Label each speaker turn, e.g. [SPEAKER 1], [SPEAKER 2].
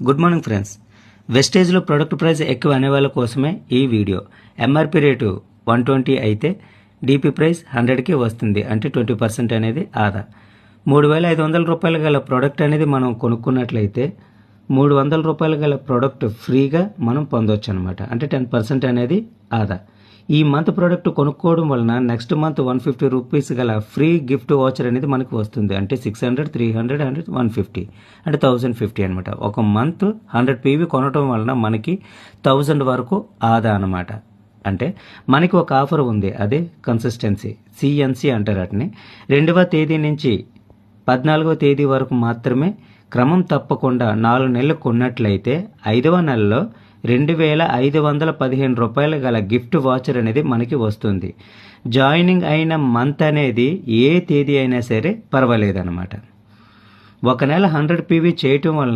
[SPEAKER 1] Good morning friends. వెస్టేజ్లో product price ఎక్కువ అనే వాళ్ళ కోసమే ఈ వీడియో. ఎంఆర్పి రేటు 120 అయితే డిపి ప్రైస్ 100కి వస్తుంది, అంటే 20% అనేది ఆదా. 3,500 రూపాయలు గల ప్రోడక్ట్ అనేది మనం కొనుక్కున్నట్లయితే 300 రూపాయలు గల ప్రోడక్ట్ ఫ్రీగా మనం పొందవచ్చు అనమాట, అంటే 10% అనేది ఆదా. ఈ మంత్ ప్రోడక్ట్ కొనుక్కోవడం వలన నెక్స్ట్ మంత్ 150 రూపీస్ గల ఫ్రీ గిఫ్ట్ వాచర్ అనేది మనకు వస్తుంది, అంటే 600, 300 అండ్ 150 అంటే 1050 అనమాట. ఒక మంత్ 100 పీవీ కొనడం వలన మనకి 1000 వరకు ఆదా అనమాట. అంటే మనకి ఒక ఆఫర్ ఉంది, అదే కన్సిస్టెన్సీ, సిఎన్సి అంటారు వాటిని. 2వ తేదీ నుంచి 14వ తేదీ వరకు మాత్రమే క్రమం తప్పకుండా 4 నెలలు కొన్నట్లయితే 5వ నెలలో 2,515 రూపాయలు గల గిఫ్ట్ వాచర్ అనేది మనకి వస్తుంది. జాయినింగ్ అయిన మంత్ అనేది ఏ తేదీ అయినా సరే పర్వాలేదన్నమాట. ఒక నెల 100 పీవీ చేయటం వలన